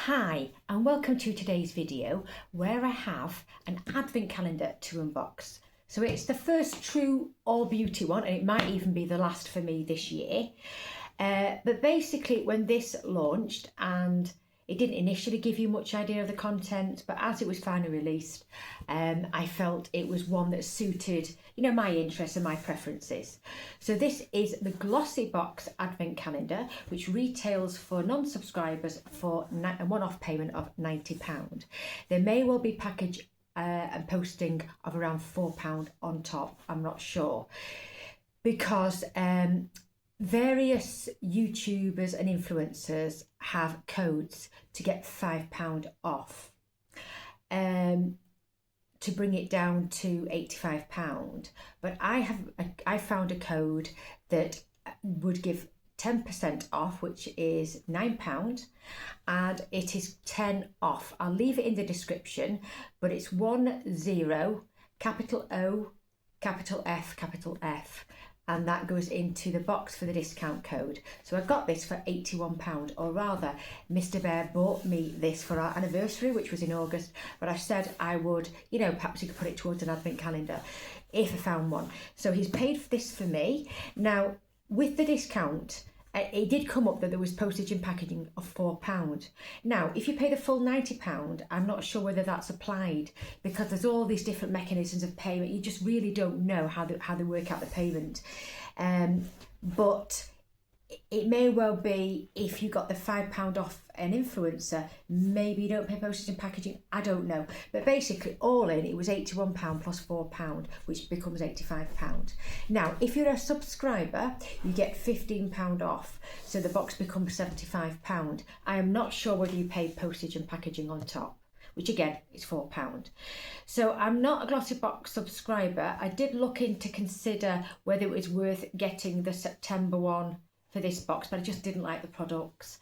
Hi and welcome to today's video where I have an advent calendar to unbox. So it's the first true all beauty one and it might even be the last for me this year. But basically when this launched, and it didn't initially give you much idea of the content, but as it was finally released, I felt it was one that suited, my interests and my preferences. So this is the Glossybox Advent Calendar, which retails for non-subscribers for a one-off payment of £90. There may well be package and posting of around £4 on top, I'm not sure, because various YouTubers and influencers have codes to get £5 off, to bring it down to £85. But I found a code that would give 10% off, which is £9, and it is 10 off. I'll leave it in the description, but it's 10, capital O, capital F, and that goes into the box for the discount code. So I got this for £81, or rather Mr. Bear bought me this for our anniversary, which was in August, but I said I would, perhaps he could put it towards an advent calendar if I found one. So he's paid for this for me. Now with the discount, it did come up that there was postage and packaging of £4. Now, if you pay the full £90, I'm not sure whether that's applied, because there's all these different mechanisms of payment. You just really don't know how they work out the payment. But it may well be if you got the £5 off an influencer, maybe you don't pay postage and packaging, I don't know. But basically all in, it was £81 plus £4, which becomes £85. Now, if you're a subscriber, you get £15 off, so the box becomes £75. I am not sure whether you pay postage and packaging on top, which again is £4. So I'm not a Glossybox subscriber. I did look into consider whether it was worth getting the September one for this box, but I just didn't like the products.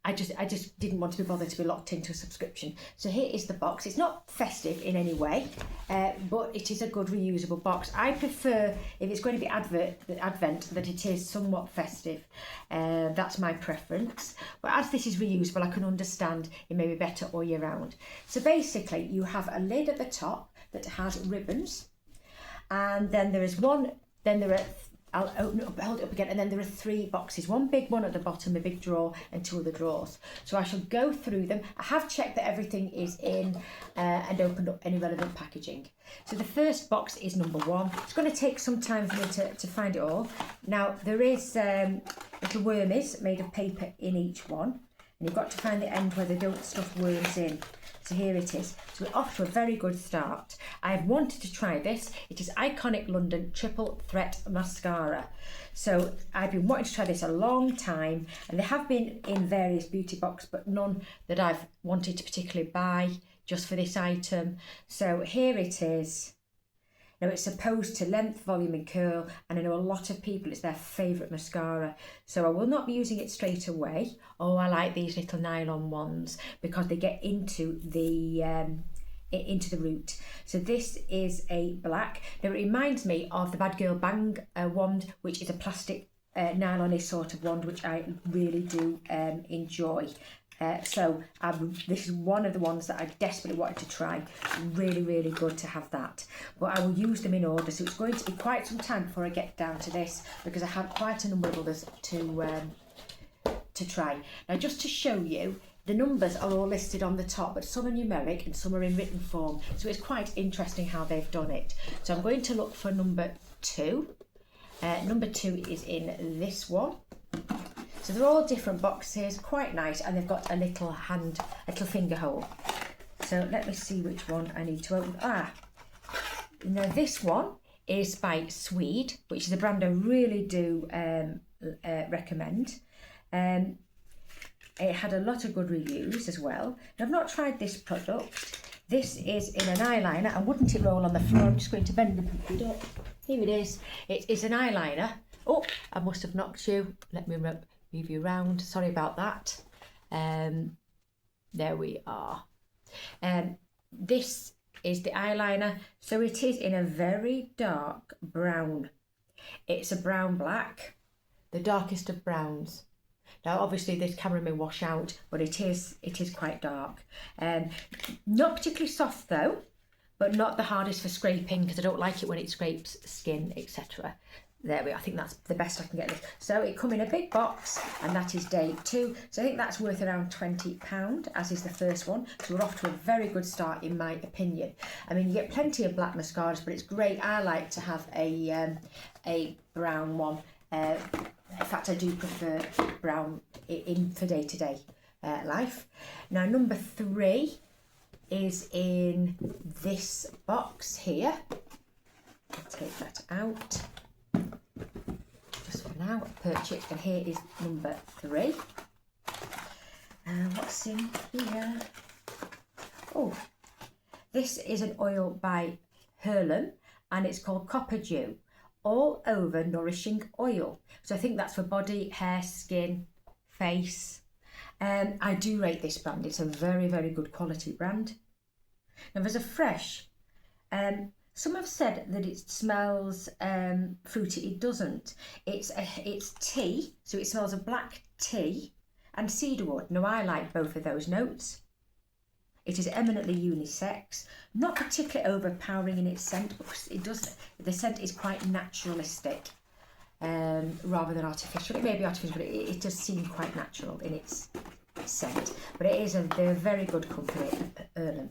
I just didn't want to be bothered to be locked into a subscription. So here is the box. It's not festive in any way, but it is a good reusable box. I prefer, if it's going to be Advent, that it is somewhat festive. That's my preference. But as this is reusable, I can understand it may be better all year round. So basically, you have a lid at the top that has ribbons, and then there is one. Then there are. I'll open it up, hold it up again, and then there are 3 boxes. One big one at the bottom, a big drawer, and 2 other drawers. So I shall go through them. I have checked that everything is in and opened up any relevant packaging. So the first box is number 1. It's going to take some time for me to find it all. Now, there is little wormies made of paper in each one, and you've got to find the end where they don't stuff worms in. So here it is. So we're off to a very good start. I have wanted to try this. It is Iconic London Triple Threat Mascara. So I've been wanting to try this a long time, and they have been in various beauty box, but none that I've wanted to particularly buy just for this item. So here it is. Now it's opposed to length, volume and curl, and I know a lot of people, it's their favourite mascara. So I will not be using it straight away. Oh, I like these little nylon ones because they get into the root. So this is a black. Now it reminds me of the Bad Girl Bang wand, which is a plastic nylon-y sort of wand, which I really do enjoy. So this is one of the ones that I desperately wanted to try. Really, really good to have that. But I will use them in order. So it's going to be quite some time before I get down to this, because I have quite a number of others to try. Now, just to show you, the numbers are all listed on the top, but some are numeric and some are in written form. So it's quite interesting how they've done it. So I'm going to look for number 2. Number 2 is in this one. So they're all different boxes, quite nice, and they've got a little finger hole. So let me see which one I need to open. Now this one is by Swede, which is a brand I really do recommend. It had a lot of good reviews as well. Now, I've not tried this product. This is in an eyeliner, and wouldn't it roll on the floor? I'm just going to bend it up. Here it is. It is an eyeliner. Oh, I must have knocked you. Let me move you round. Sorry about that. There we are. This is the eyeliner. So it is in a very dark brown. It's a brown black, the darkest of browns. Now obviously this camera may wash out, but it is quite dark. Not particularly soft though, but not the hardest for scraping, because I don't like it when it scrapes skin, etc. There we are. I think that's the best I can get this. So it come in a big box, and that is day 2. So I think that's worth around £20, as is the first one. So we're off to a very good start, in my opinion. I mean, you get plenty of black mascaras, but it's great. I like to have a brown one. In fact, I do prefer brown for day-to-day life. Now, number 3 is in this box here. I'll take that out. Just for now, purchase, and here is number 3. And what's in here? Oh, this is an oil by Hurlem, and it's called Copper Dew All Over Nourishing Oil. So I think that's for body, hair, skin, face. I do rate this brand. It's a very, very good quality brand. Now there's a fresh. Some have said that it smells fruity. It doesn't. It's tea, so it smells of black tea and cedarwood. Now I like both of those notes. It is eminently unisex, not particularly overpowering in its scent, because the scent is quite naturalistic rather than artificial. It may be artificial, but it does seem quite natural in its scent. But they're a very good company, Hurlem,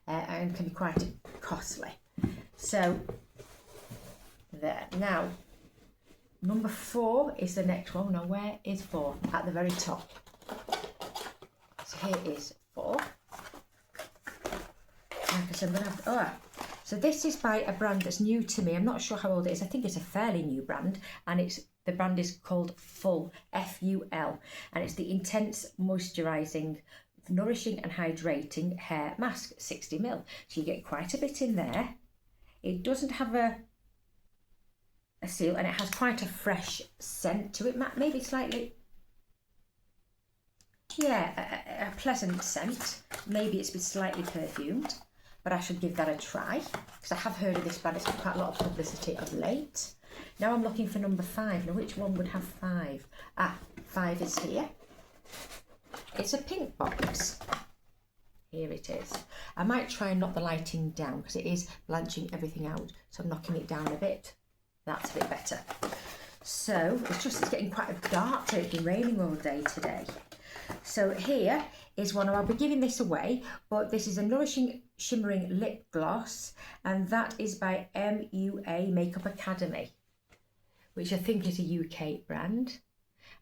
and can be quite costly. So there. Now, number 4 is the next one. Now, where is 4? At the very top. So here is 4. Like I said, I'm going to have... So this is by a brand that's new to me. I'm not sure how old it is. I think it's a fairly new brand, and the brand is called Full, F-U-L, and it's the Intense Moisturising, Nourishing and Hydrating Hair Mask, 60ml. So you get quite a bit in there. It doesn't have a seal, and it has quite a fresh scent to it. Maybe slightly, a pleasant scent. Maybe it's been slightly perfumed, but I should give that a try, because I have heard of this brand. It's got quite a lot of publicity of late. Now I'm looking for number 5. Now which one would have 5? 5 is here. It's a pink box. Here it is. I might try and knock the lighting down, because it is blanching everything out. So I'm knocking it down a bit. That's a bit better. So it's getting quite dark. So it's been raining all day today. So here is one. I'll be giving this away, but this is a Nourishing Shimmering Lip Gloss, and that is by MUA Makeup Academy, which I think is a UK brand,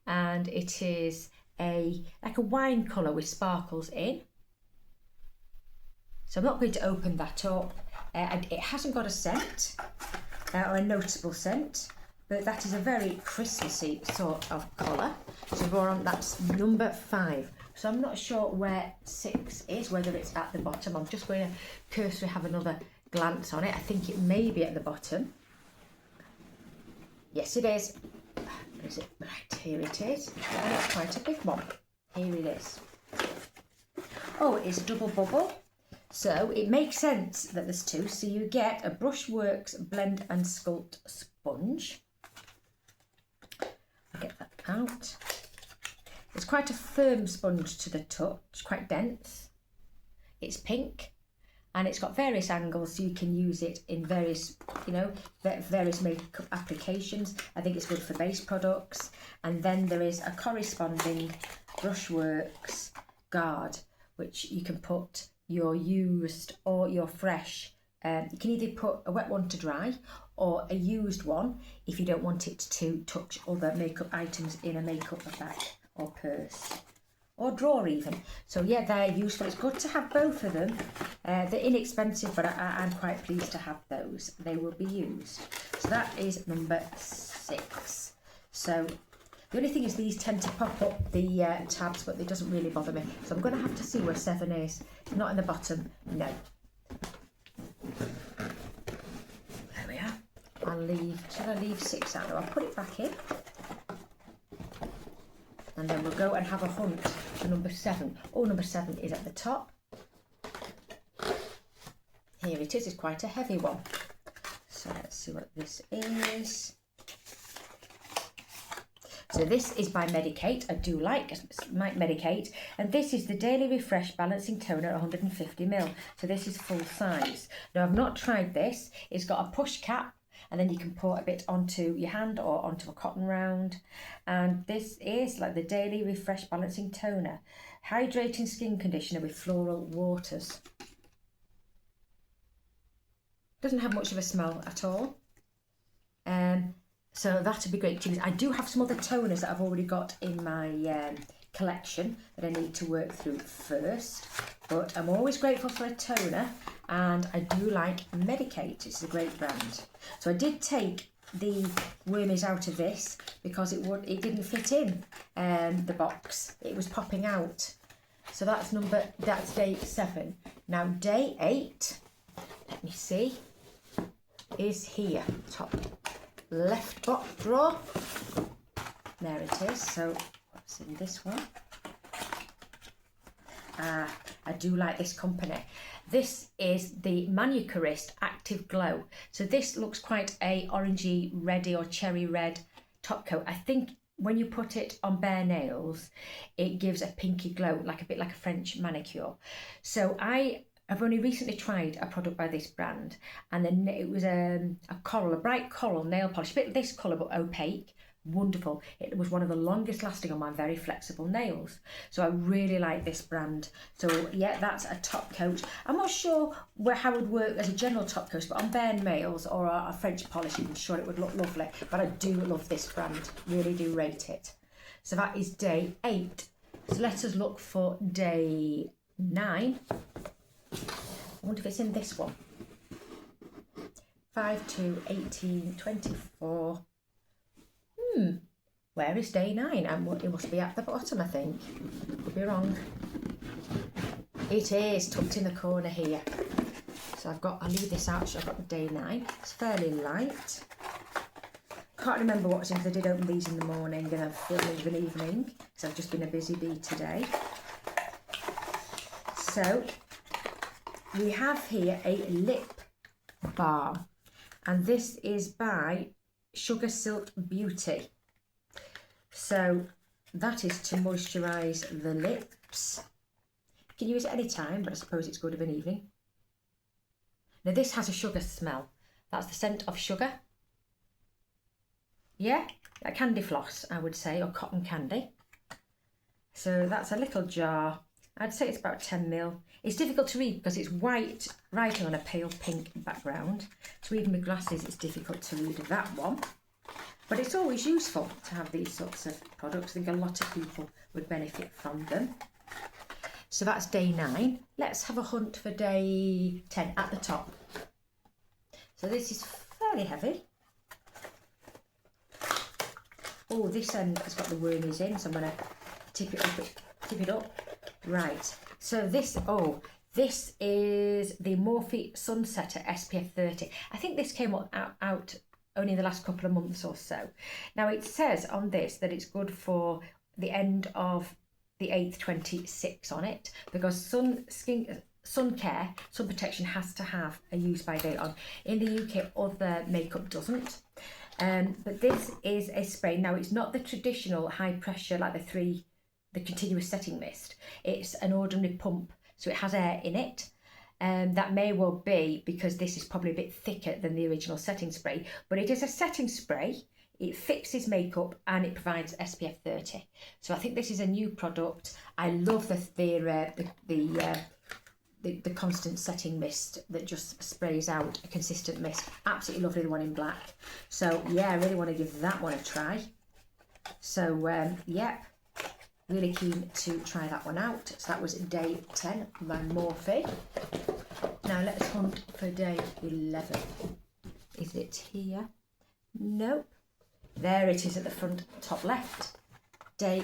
and it is like a wine colour with sparkles in. So I'm not going to open that up. And it hasn't got a scent or a noticeable scent, but that is a very Christmassy sort of colour. So we're on, that's number 5. So I'm not sure where 6 is, whether it's at the bottom. I'm just going to cursorily have another glance on it. I think it may be at the bottom. Yes, it is. Is it? Right, here it is. And it's quite a big one. Here it is. Oh, it's double bubble. So it makes sense that there's 2. So you get a Brushworks Blend and Sculpt sponge. I'll get that out. It's quite a firm sponge to the touch, quite dense. It's pink, and it's got various angles, so you can use it in various, various makeup applications. I think it's good for base products. And then there is a corresponding Brushworks guard, which you can put your used or your fresh. You can either put a wet one to dry or a used one if you don't want it to touch other makeup items in a makeup bag or purse or drawer even. So yeah, they're useful. It's good to have both of them. They're inexpensive, but I'm quite pleased to have those. They will be used. So that is number 6. So the only thing is these tend to pop up the tabs, but it doesn't really bother me. So I'm going to have to see where 7 is. Not in the bottom, no. There we are. Shall I leave 6 out? No, I'll put it back in. And then we'll go and have a hunt for number 7. Oh, number 7 is at the top. Here it is. It's quite a heavy one. So let's see what this is. So this is by Medicate. I do like Medicate. And this is the Daily Refresh Balancing Toner 150ml. So this is full size. Now I've not tried this. It's got a push cap, and then you can pour a bit onto your hand or onto a cotton round. And this is like the Daily Refresh Balancing Toner. Hydrating skin conditioner with floral waters. Doesn't have much of a smell at all. So that'd be great to use. I do have some other toners that I've already got in my collection that I need to work through first. But I'm always grateful for a toner, and I do like Medicate. It's a great brand. So I did take the wormies out of this because it didn't fit in the box. It was popping out. So that's day 7. Now day 8, let me see, is here, top left box drawer. There it is. So what's in this one? I do like this company. This is the Manucurist Active Glow. So this looks quite a orangey, reddy or cherry red top coat. I think when you put it on bare nails, it gives a pinky glow, like a bit like a French manicure. So I've only recently tried a product by this brand, and then it was a bright coral nail polish, a bit this colour but opaque, wonderful. It was one of the longest lasting on my very flexible nails. So I really like this brand. So yeah, that's a top coat. I'm not sure how it would work as a general top coat, but on bare nails or a French polish, I'm sure it would look lovely. But I do love this brand, really do rate it. So that is day 8. So let us look for day 9. I wonder if it's in this one. 5 to 18, 24. Where is day 9? It must be at the bottom, I think. Could be wrong. It is tucked in the corner here. So I'll leave this out. So I've got day 9. It's fairly light. Can't remember what's in, because I did open these in the morning and I've filmed these in the evening. So I've just been a busy bee today. So we have here a lip balm, and this is by Sugar Silk Beauty. So that is to moisturise the lips. You can use it any time, but I suppose it's good of an evening. Now this has a sugar smell. That's the scent of sugar. Yeah, a candy floss, I would say, or cotton candy. So that's a little jar. I'd say it's about 10ml. It's difficult to read because it's white writing on a pale pink background. So even with glasses, it's difficult to read that one. But it's always useful to have these sorts of products. I think a lot of people would benefit from them. So that's day 9. Let's have a hunt for day 10 at the top. So this is fairly heavy. Oh, this end has got the wormies in, so I'm going to tip it up. Right, so this is the Morphe Sunsetter SPF 30. I think this came out only in the last couple of months or so. Now it says on this that it's good for the end of the 8th 26 on it, because sun protection has to have a use by date on. In the UK, other makeup doesn't. But this is a spray. Now it's not the traditional high pressure like the continuous setting mist. It's an ordinary pump, so it has air in it. That may well be because this is probably a bit thicker than the original setting spray, but it is a setting spray. It fixes makeup and it provides SPF 30. So I think this is a new product. I love the constant setting mist that just sprays out a consistent mist. Absolutely lovely, the one in black. So yeah, I really want to give that one a try. So yeah, really keen to try that one out. So that was day 10 by Morphe. Now let's hunt for day 11. Is it here? Nope. There it is at the front top left. Day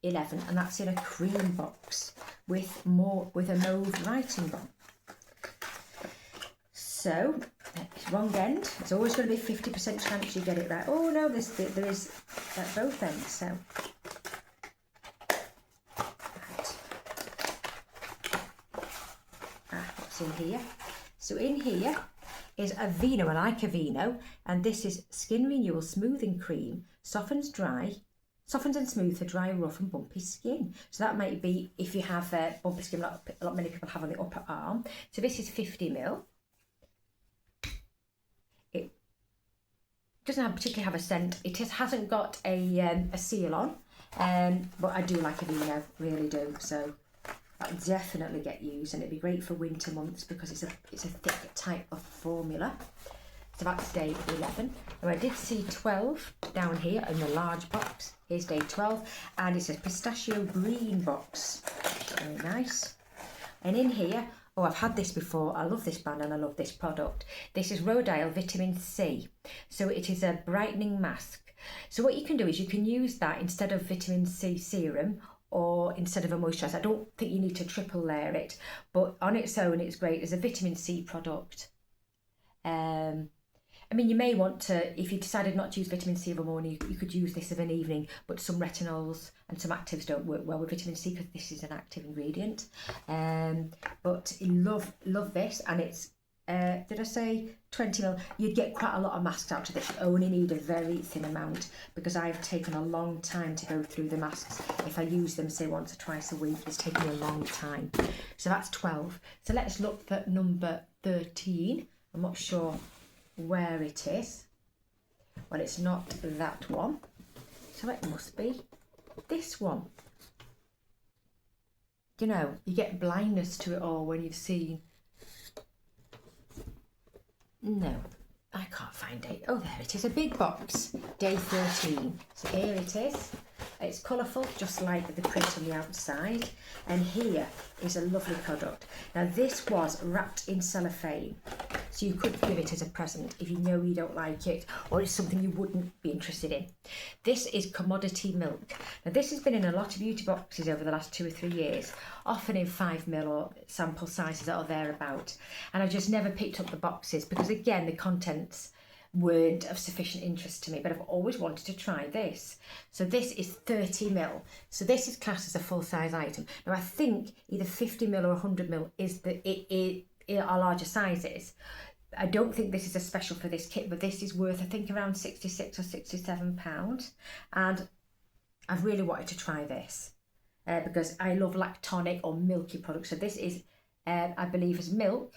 11, and that's in a cream box with a mauve writing on. So wrong end. It's always going to be 50% chance you get it right. Oh no, there is at both ends. So what's in here? So in here is Aveeno. I like Aveeno, and this is Skin Renewal Smoothing Cream. Softens dry Softens and smooths for dry, rough and bumpy skin. So that might be if you have bumpy skin, many people have on the upper arm. So this is 50ml. It doesn't particularly have a scent. It hasn't got a seal on, but I do like Aveeno, really do. So that would definitely get used, and it'd be great for winter months because it's a thick type of formula. So that's day 11. Now I did see 12 down here in the large box. Here's day 12, and it's a pistachio green box. Very nice. And in here, oh, I've had this before. I love this brand and I love this product. This is Rhodile Vitamin C. So it is a brightening mask. So what you can do is you can use that instead of vitamin C serum or instead of a moisturiser. I don't think you need to triple layer it, but on its own it's great as a vitamin C product. I mean, you may want to, if you decided not to use vitamin C of a morning, you could use this of an evening, but some retinols and some actives don't work well with vitamin C because this is an active ingredient. But love this, and it's, did I say 20ml? You'd get quite a lot of masks out of this. You only need a very thin amount because I've taken a long time to go through the masks. If I use them, say, once or twice a week, it's taken me a long time. So that's 12. So let's look for number 13. I'm not sure where it is. Well, it's not that one, so it must be this one. You know, you get blindness to it all when you've seen. No, I can't find it. Oh, there it is, a big box, day 13. So here it is. It's colourful, just like the print on the outside. And here is a lovely product. Now this was wrapped in cellophane, so you could give it as a present if you know you don't like it or it's something you wouldn't be interested in. This is commodity milk. Now this has been in a lot of beauty boxes over the last 2 or 3 years, often in 5ml or sample sizes that are thereabout. And I've just never picked up the boxes because, again, the contents weren't of sufficient interest to me, but I've always wanted to try this. So this is 30ml. So this is classed as a full-size item. Now I think either 50ml or 100ml are larger sizes. I don't think this is a special for this kit, but this is worth, I think, around £66 or £67. And I've really wanted to try this because I love lactonic or milky products. So this is, I believe, is milk,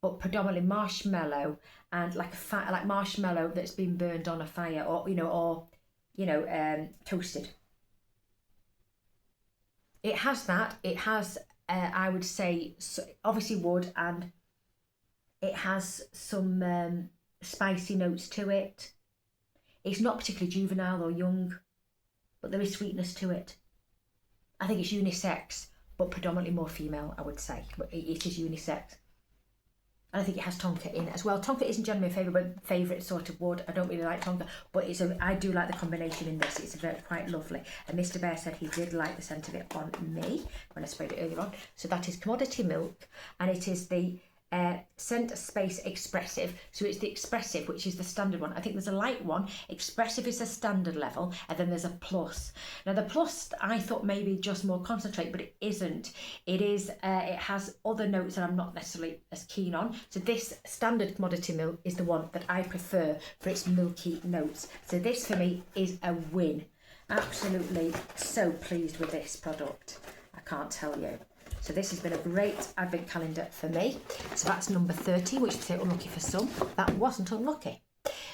but predominantly marshmallow and like marshmallow that's been burned on a fire or toasted. It has that. It has, I would say, obviously wood, and it has some spicy notes to it. It's not particularly juvenile or young, but there is sweetness to it. I think it's unisex, but predominantly more female, I would say. But it is unisex. And I think it has tonka in it as well. Tonka isn't generally my favourite sort of wood. I don't really like tonka, but I do like the combination in this. It's quite lovely. And Mr. Bear said he did like the scent of it on me when I sprayed it earlier on. So that is commodity milk, and it is the Scent Space Expressive. So it's the Expressive, which is the standard one. I think there's a light one. Expressive is the standard level, and then there's a plus. Now the plus, I thought maybe just more concentrate, but it isn't. It is. It has other notes that I'm not necessarily as keen on. So this standard commodity milk is the one that I prefer for its milky notes. So this for me is a win. Absolutely so pleased with this product. I can't tell you. So this has been a great advent calendar for me. So that's number 30, which is unlucky for some. That wasn't unlucky.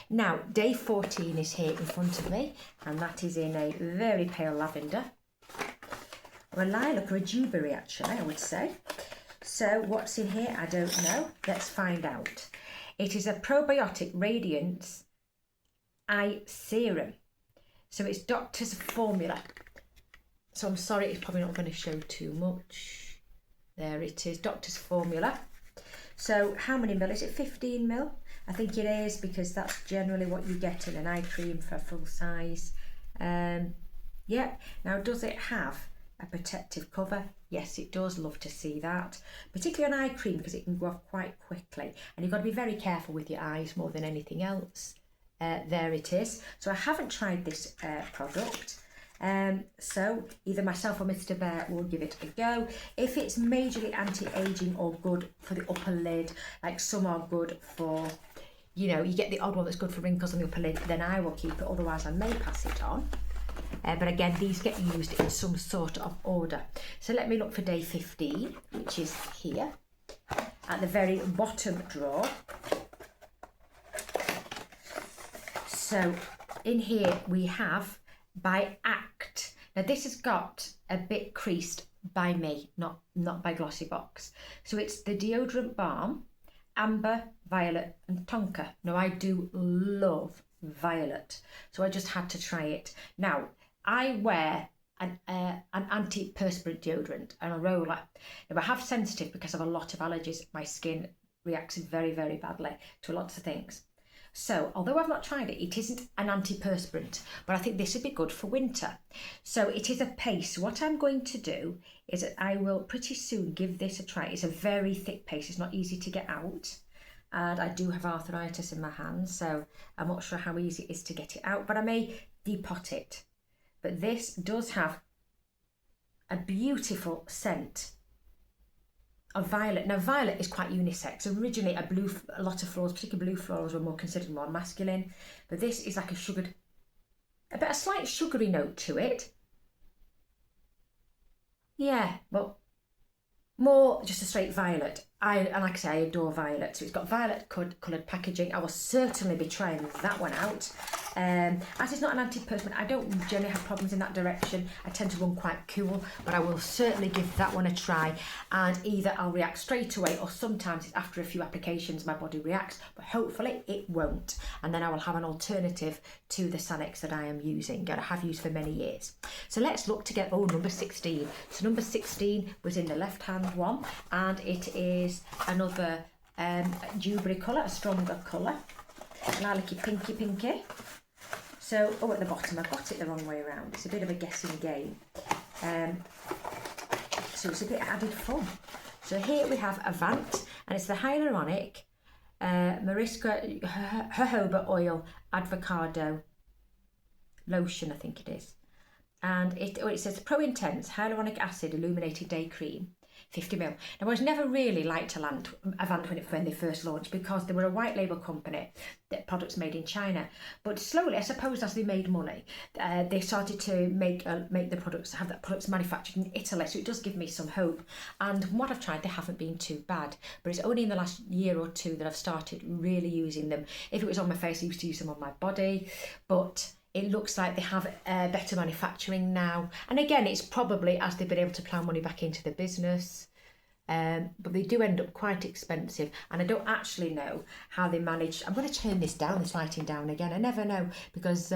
Now, day 14 is here in front of me, and that is in a very pale lavender. Or a lilac or a dewberry, actually, I would say. So what's in here? I don't know. Let's find out. It is a probiotic radiance eye serum. So it's Doctor's Formula. So I'm sorry, it's probably not going to show too much. There it is, Doctor's Formula. So how many mil? Is it 15ml? I think it is, because that's generally what you get in an eye cream for full size. Yeah, now does it have a protective cover? Yes, it does. Love to see that. Particularly on eye cream, because it can go off quite quickly. And you've got to be very careful with your eyes more than anything else. There it is. So I haven't tried this product. So either myself or Mr. Bear will give it a go. If it's majorly anti-aging or good for the upper lid, like some are good for, you get the odd one that's good for wrinkles on the upper lid, then I will keep it. Otherwise I may pass it on. but again, these get used in some sort of order. So let me look for day 15, which is here at the very bottom drawer. So in here we have by Act. Now this has got a bit creased by me, not by Glossybox. So it's the deodorant balm, amber, violet and tonka. Now I do love violet, so I just had to try it. Now I wear an antiperspirant deodorant and a roller. Now I have sensitive because of a lot of allergies. My skin reacts very, very badly to lots of things. So although I've not tried it, it isn't an antiperspirant, but I think this would be good for winter. So it is a paste. What I'm going to do is that I will pretty soon give this a try. It's a very thick paste. It's not easy to get out. And I do have arthritis in my hands, so I'm not sure how easy it is to get it out, but I may depot it. But this does have a beautiful scent of violet. Now violet is quite unisex. Originally a lot of florals, particularly blue florals, were more considered more masculine, but this is like a slight sugary note to it. Yeah, but more just a straight violet. And like I say, I adore violet. So it's got violet coloured packaging. I will certainly be trying that one out. As it's not an antiperspirant, I don't generally have problems in that direction. I tend to run quite cool, but I will certainly give that one a try. And either I'll react straight away, or sometimes after a few applications my body reacts, but hopefully it won't. And then I will have an alternative to the Sanex that I am using, that I have used for many years. So let's look to get, number 16. So number 16 was in the left-hand one, and it is another dewberry colour, a stronger colour, lilac-y pinky. So, at the bottom, I've got it the wrong way around. It's a bit of a guessing game. So it's a bit added fun. So here we have Avant, and it's the hyaluronic Mariska jojoba oil avocado lotion, I think it is. And it says Pro Intense Hyaluronic Acid Illuminated Day Cream, 50ml. Now I was never really liked Avant when they first launched, because they were a white label company, that products made in China. But slowly, I suppose, as they made money, they started to make the products, have the products manufactured in Italy. So it does give me some hope. And from what I've tried, they haven't been too bad. But it's only in the last year or two that I've started really using them. If it was on my face, I used to use them on my body, but it looks like they have better manufacturing now. And again, it's probably as they've been able to plough money back into the business. But they do end up quite expensive. And I don't actually know how they manage. I'm going to turn this lighting down again. I never know, because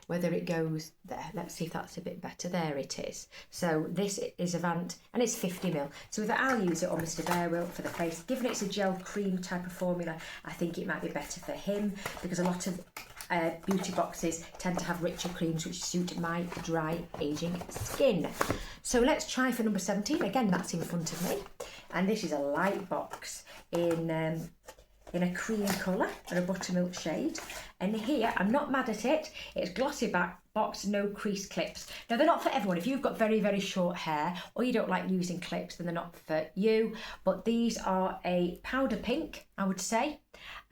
whether it goes there. Let's see if that's a bit better. There it is. So this is Avant, and it's 50ml. So either I'll use it or Mr. Bear will for the face. Given it's a gel cream type of formula, I think it might be better for him, because a lot of beauty boxes tend to have richer creams which suit my dry aging skin. So let's try for number 17. Again, that's in front of me, and this is a light box in a cream colour and a buttermilk shade. And here, I'm not mad at it, it's Glossybox no crease clips. Now they're not for everyone. If you've got very, very short hair, or you don't like using clips, then they're not for you. But these are a powder pink, I would say.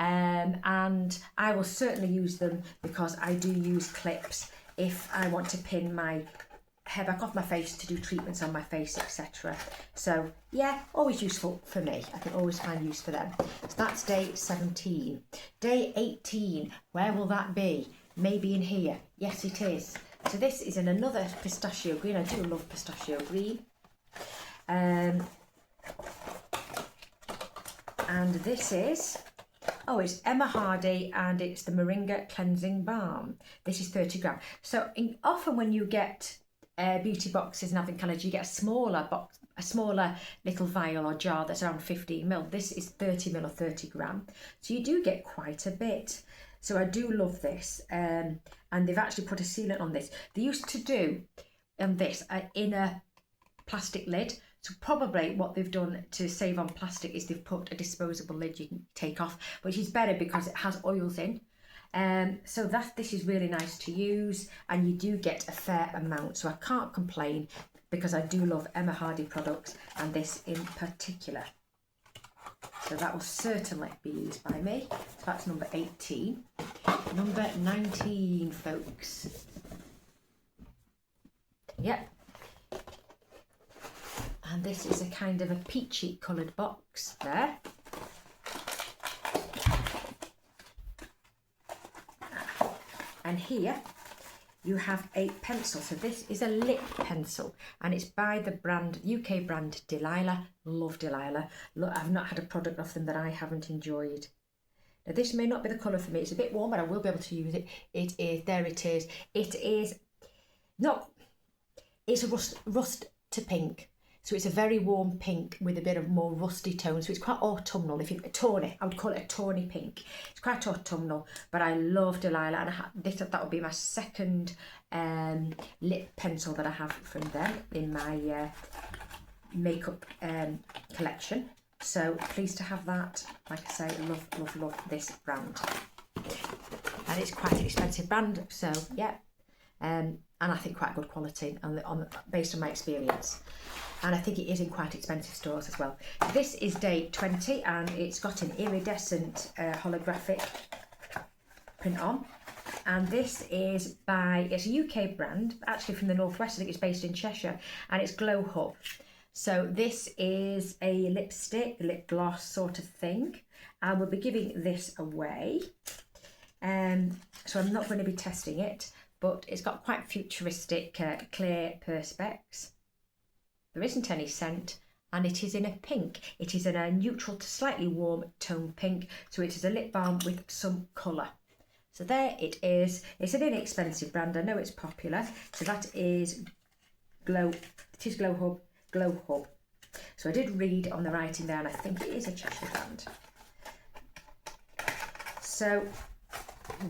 And I will certainly use them, because I do use clips if I want to pin my hair back off my face to do treatments on my face, etc. So yeah, always useful for me. I can always find use for them. So that's day 17. Day 18, where will that be? Maybe in here. Yes, it is. So this is in another pistachio green. I do love pistachio green. And this is, it's Emma Hardy, and it's the Moringa Cleansing Balm. This is 30 grams. So often when you get beauty boxes and having colours, you get a smaller box, a smaller little vial or jar that's around 15ml. This is 30ml or 30 gram. So you do get quite a bit. So I do love this. And they've actually put a sealant on this. They used to do on this in a plastic lid. So probably what they've done to save on plastic is they've put a disposable lid you can take off, which is better because it has oils in. So this is really nice to use, and you do get a fair amount. So I can't complain, because I do love Emma Hardy products, and this in particular. So that will certainly be used by me. So that's number 18. Number 19, folks. Yep. And this is a kind of a peachy coloured box there. And here you have a pencil. So this is a lip pencil and it's by the brand, UK brand Delilah. Love Delilah. Look, I've not had a product off them that I haven't enjoyed. Now this may not be the colour for me. It's a bit warm, but I will be able to use it. It is, there it is. It is not, it's a rust to pink. So it's a very warm pink with a bit of more rusty tone. So it's quite autumnal, if you tawny. I would call it a tawny pink. It's quite autumnal, but I love Delilah, and that would be my second lip pencil that I have from them in my makeup collection. So pleased to have that. Like I say, love this brand, and it's quite an expensive brand. So yeah, and I think quite good quality based on my experience. And I think it is in quite expensive stores as well. This is day 20 and it's got an iridescent holographic print on. And this is it's a UK brand, actually from the Northwest. I think it's based in Cheshire, and it's Glow Hub. So this is a lipstick, lip gloss sort of thing. I will be giving this away. So I'm not going to be testing it, but it's got quite futuristic clear perspex. There isn't any scent, and it is in a pink. It is in a neutral to slightly warm tone pink, so it is a lip balm with some colour. So there it is. It's an inexpensive brand. I know it's popular. So that is Glow Hub. So I did read on the writing there, and I think it is a Cheshire brand. So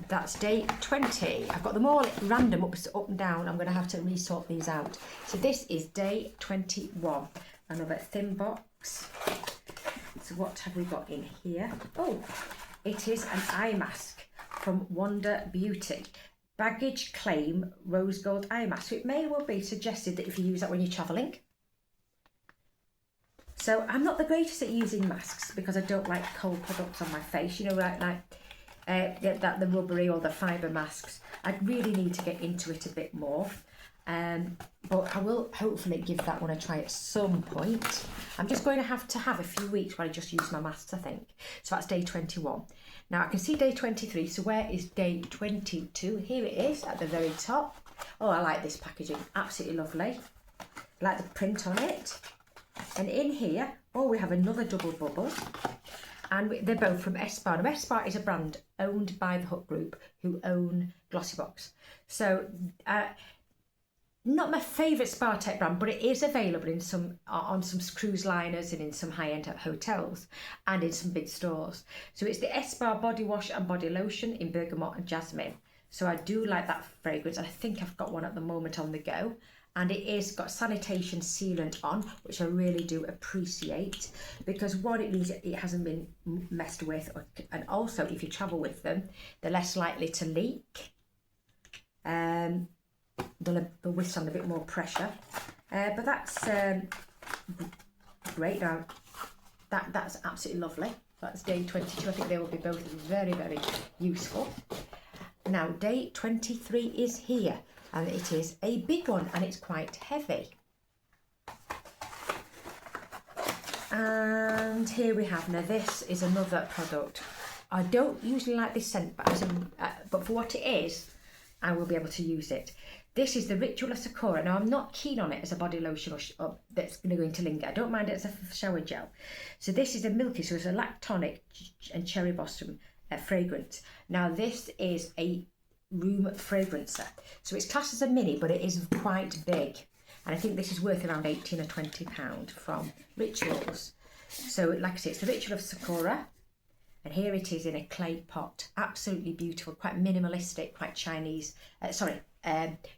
that's day 20. I've got them all random up and down. I'm going to have to resort these out. So this is day 21. Another thin box. So what have we got in here? Oh, it is an eye mask from Wonder Beauty. Baggage Claim Rose Gold Eye Mask. So it may well be suggested that if you use that when you're travelling. So I'm not the greatest at using masks because I don't like cold products on my face. You know, like the rubbery or the fibre masks. I really need to get into it a bit more. But I will hopefully give that one a try at some point. I'm just going to have a few weeks where I just use my masks, I think. So that's day 21. Now I can see day 23. So where is day 22? Here it is at the very top. Oh, I like this packaging. Absolutely lovely. I like the print on it. And in here, oh, we have another double bubble. And they're both from Espar. Now, Espar is a brand owned by the Hook Group, who own Glossybox. So, not my favourite spa type brand, but it is available in on some cruise liners and in some high-end hotels and in some big stores. So it's the Espar body wash and body lotion in bergamot and jasmine. So I do like that fragrance. I think I've got one at the moment on the go. And it is got sanitation sealant on, which I really do appreciate, because one, it means it hasn't been messed with, and also if you travel with them, they're less likely to leak. They'll withstand a bit more pressure. But that's great. Now, that's absolutely lovely. That's day 22. I think they will be both very, very useful. Now, day 23 is here. And it is a big one, and it's quite heavy. And here we have, now this is another product. I don't usually like this scent, but for what it is, I will be able to use it. This is the Ritual of Sakura. Now, I'm not keen on it as a body lotion or that's going to linger. I don't mind it as a shower gel. So this is a milky, so it's a lactonic and cherry blossom fragrance. Now, this is a room fragrancer, so it's classed as a mini, but it is quite big, and I think this is worth around £18 or £20 from Rituals. So like I say, it's the Ritual of Sakura, and here it is in a clay pot. Absolutely beautiful, quite minimalistic, quite Chinese,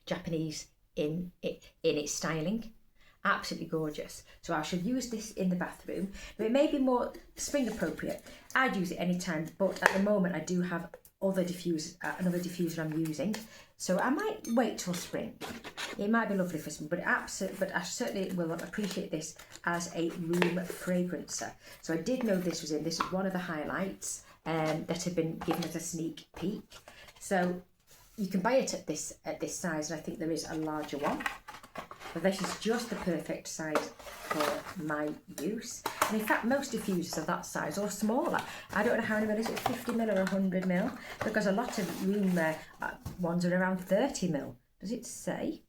Japanese in its styling. Absolutely gorgeous. So I should use this in the bathroom. Now, it may be more spring appropriate. I'd use it anytime, but at the moment I do have another diffuser I'm using, so I might wait till spring. It might be lovely for spring, but I certainly will appreciate this as a room fragrancer. So I did know this was in. This is one of the highlights that had been given as a sneak peek. So you can buy it at this size, and I think there is a larger one. But this is just the perfect size for my use. And in fact, most diffusers are that size or smaller. I don't know how many mil is it, 50 mil or 100 mil? Because a lot of room ones are around 30 mil. Does it say?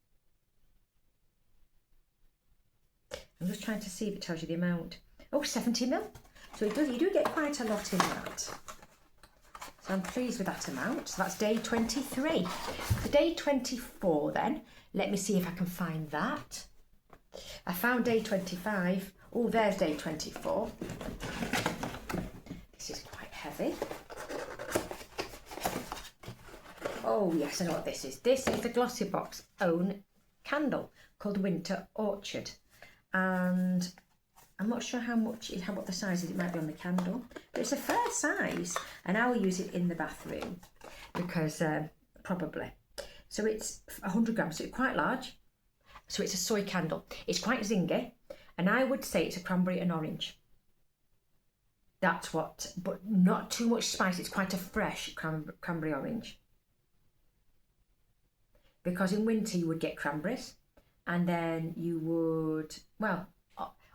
I'm just trying to see if it tells you the amount. Oh, 70 mil. So it does, you do get quite a lot in that. So I'm pleased with that amount. So that's day 23. For day 24 then, let me see if I can find that. I found day 25. Oh, there's day 24. This is quite heavy. Oh yes, I know what this is. This is the Glossybox own candle called Winter Orchard. And I'm not sure what the size is. It might be on the candle, but it's a fair size, and I will use it in the bathroom because probably. So it's 100 grams, so it's quite large. So it's a soy candle. It's quite zingy, and I would say it's a cranberry and orange. That's what, but not too much spice. It's quite a fresh cranberry orange. Because in winter you would get cranberries, and then you would, well,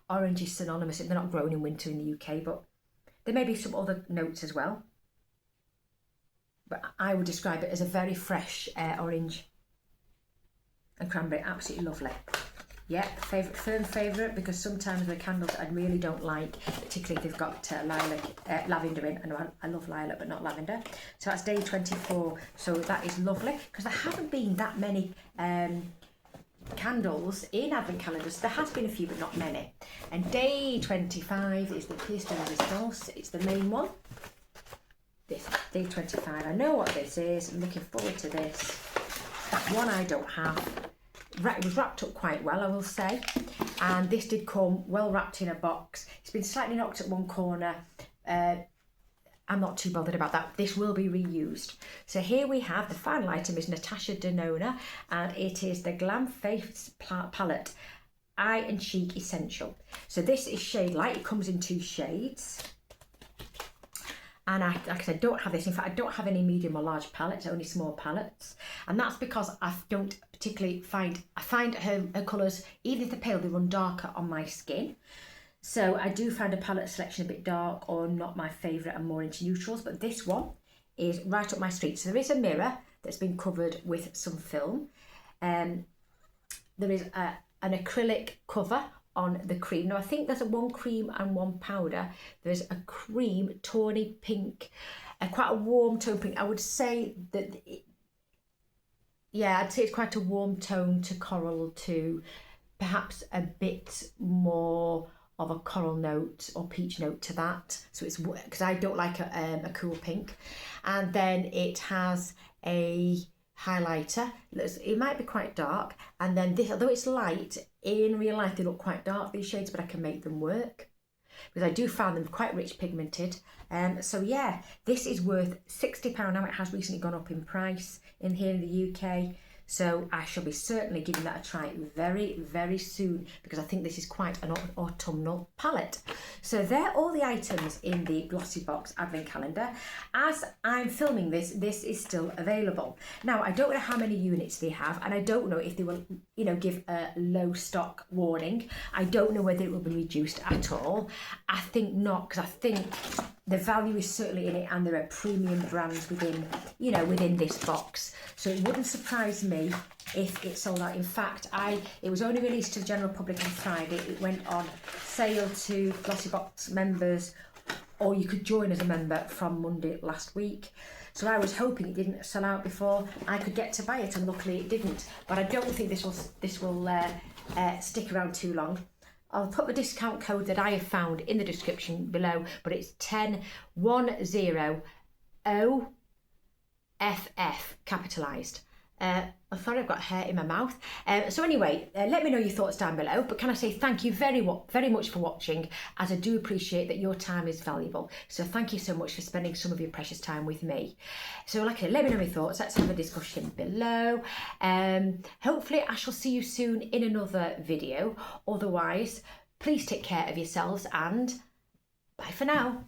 orange is synonymous. They're not grown in winter in the UK, but there may be some other notes as well. But I would describe it as a very fresh orange and cranberry. Absolutely lovely. Yeah, firm favourite, because sometimes the candles I really don't like, particularly if they've got lavender in. I know I love lilac, but not lavender. So that's day 24. So that is lovely, because there haven't been that many candles in advent calendars. There has been a few, but not many. And day 25 is the pièce de résistance. It's the main one. This day 25. I know what this is. I'm looking forward to this. That one I don't have. It was wrapped up quite well, I will say. And this did come well wrapped in a box. It's been slightly knocked at one corner. I'm not too bothered about that. This will be reused. So here we have the final item is Natasha Denona, and it is the Glam Face Palette Eye and Cheek Essential. So this is shade light. It comes in 2 shades. And like I said, don't have this. In fact, I don't have any medium or large palettes, only small palettes. And that's because I don't particularly find her colours, even if they're pale, they run darker on my skin. So I do find a palette selection a bit dark or not my favourite and more into neutrals. But this one is right up my street. So there is a mirror that's been covered with some film. There is an acrylic cover on the cream. Now I think there's one cream and one powder. There's a cream, tawny pink, quite a warm tone pink. I would say that, I'd say it's quite a warm tone to coral, to perhaps a bit more of a coral note or peach note to that. So it's, because I don't like a cool pink. And then it has a highlighter. It might be quite dark, and then this, although it's light, in real life they look quite dark, these shades, but I can make them work because I do find them quite rich pigmented. So yeah, this is worth £60 now. It has recently gone up in price in here in the UK. So I shall be certainly giving that a try very, very soon, because I think this is quite an autumnal palette. So they're all the items in the Glossybox advent calendar. As I'm filming this, this is still available. Now, I don't know how many units they have, and I don't know if they will, give a low stock warning. I don't know whether it will be reduced at all. I think not, because I think the value is certainly in it, and there are premium brands within, within this box. So it wouldn't surprise me if it sold out. In fact, it was only released to the general public on Friday. It went on sale to Glossybox members, or you could join as a member from Monday last week. So I was hoping it didn't sell out before I could get to buy it, and luckily it didn't. But I don't think this will stick around too long. I'll put the discount code that I have found in the description below, but it's 10100FF capitalised. I'm sorry, I've got hair in my mouth. So anyway, let me know your thoughts down below. But can I say thank you very much for watching, as I do appreciate that your time is valuable. So thank you so much for spending some of your precious time with me. So like I said, let me know your thoughts. Let's have a discussion below. Hopefully I shall see you soon in another video. Otherwise, please take care of yourselves, and bye for now.